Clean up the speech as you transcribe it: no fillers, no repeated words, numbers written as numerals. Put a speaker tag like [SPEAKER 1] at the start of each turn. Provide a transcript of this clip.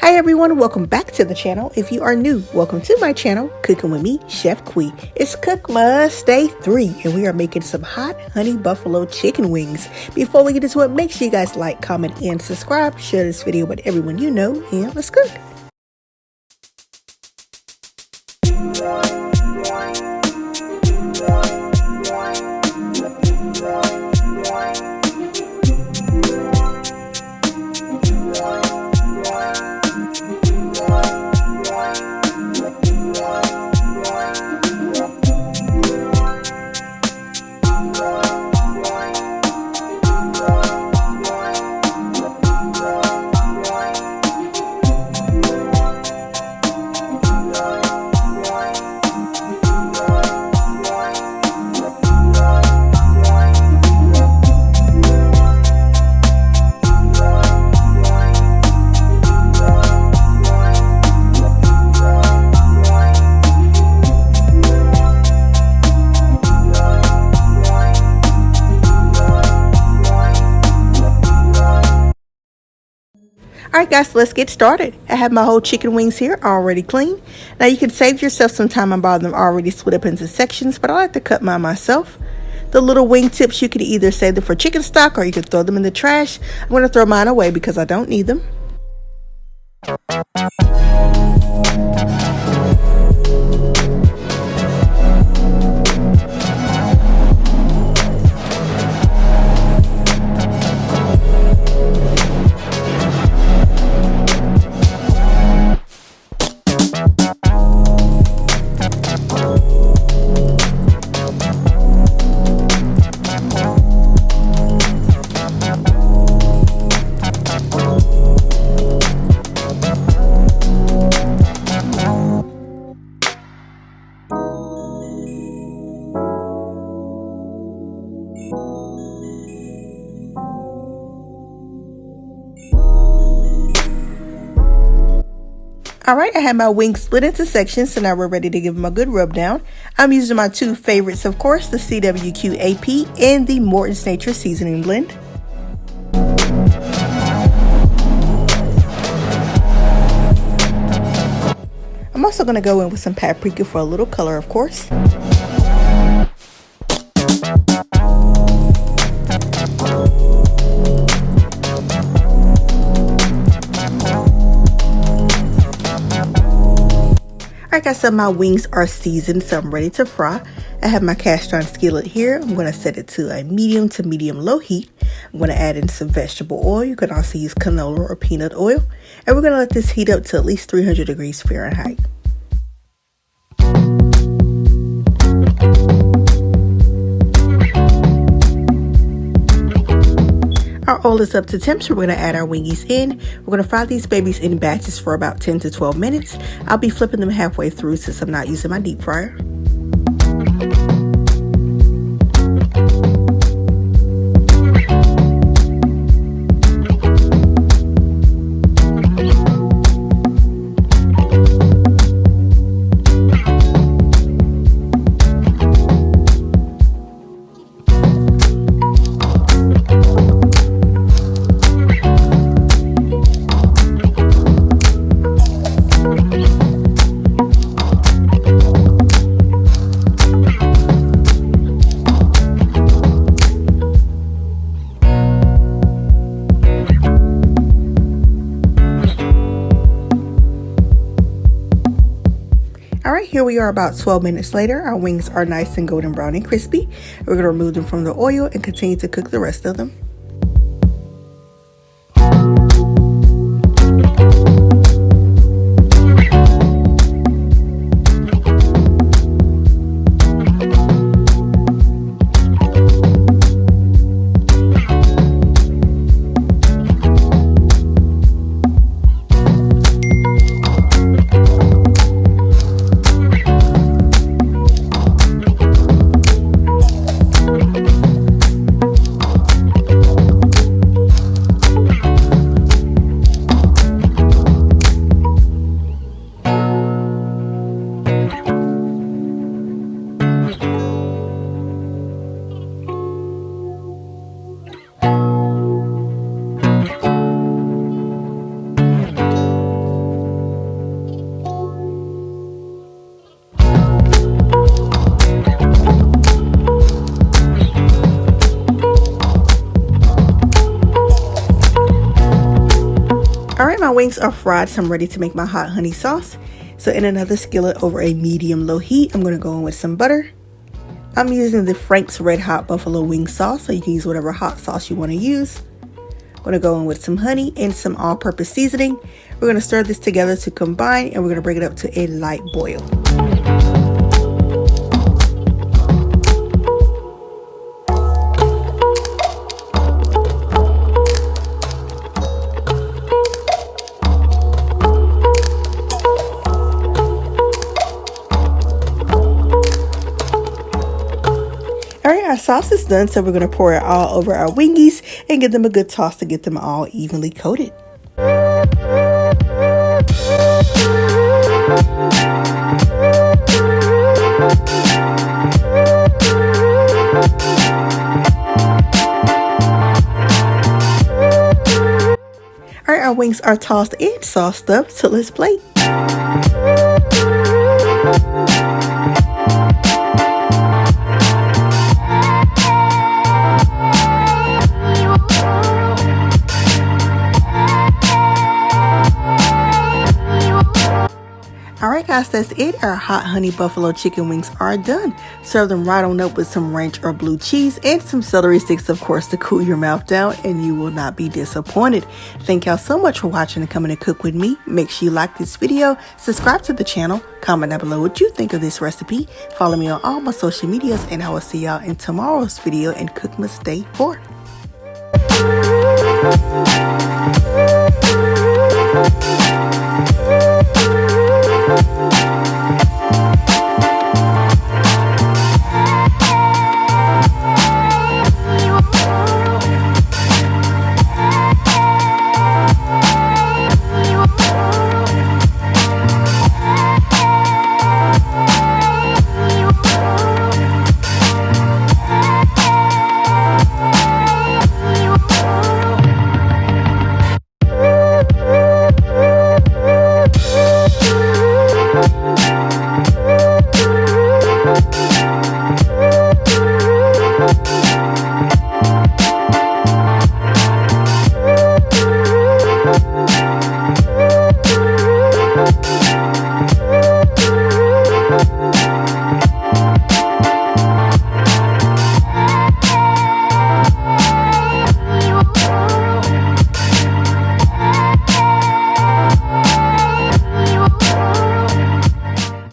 [SPEAKER 1] Hi everyone, welcome back to the channel. If you are new, welcome to my channel, Cooking with me, Chef Quee. It's Cookmas Day 3 and we are making some hot honey buffalo chicken wings. Before we get into it, make sure you guys like, comment, and subscribe. Share this video with everyone you know, and let's cook. Alright guys, let's get started. I have my whole chicken wings here already clean. Now you can save yourself some time and buy them already split up into sections, but I like to cut mine myself. The little wing tips, you can either save them for chicken stock or you can throw them in the trash. I'm going to throw mine away because I don't need them. Alright, I have my wings split into sections, so now we're ready to give them a good rub down. I'm using my two favorites, of course, the CWQ AP and the Morton's Nature Seasoning Blend. I'm also going to go in with some paprika for a little color, of course. Like I said, my wings are seasoned, so I'm ready to fry. I have my cast iron skillet here. I'm going to set it to a medium to medium low heat. I'm going to add in some vegetable oil. You can also use canola or peanut oil. And we're going to let this heat up to at least 300 degrees Fahrenheit. Our oil is up to temp, so we're going to add our wingies in. We're going to fry these babies in batches for about 10 to 12 minutes. I'll be flipping them halfway through since I'm not using my deep fryer. Alright, here we are about 12 minutes later. Our wings are nice and golden brown and crispy. We're going to remove them from the oil and continue to cook the rest of them. my wings are fried, so I'm ready to make my hot honey sauce. So in another skillet over a medium-low heat, I'm going to go in with some butter. I'm using the Frank's Red Hot Buffalo Wing Sauce, so you can use whatever hot sauce you want to use. I'm going to go in with some honey and some all-purpose seasoning. We're going to stir this together to combine, and we're going to bring it up to a light boil. Alright, our sauce is done, so we're going to pour it all over our wingies and give them a good toss to get them all evenly coated. Alright, our wings are tossed and sauced up, so let's plate. Alright guys, that's it. Our hot honey buffalo chicken wings are done. Serve them right on up with some ranch or blue cheese and some celery sticks, of course, to cool your mouth down, and you will not be disappointed. Thank y'all so much for watching and coming to cook with me. Make sure you like this video, subscribe to the channel, comment down below what you think of this recipe, follow me on all my social medias, and I will see y'all in tomorrow's video in Cookmas Day 4.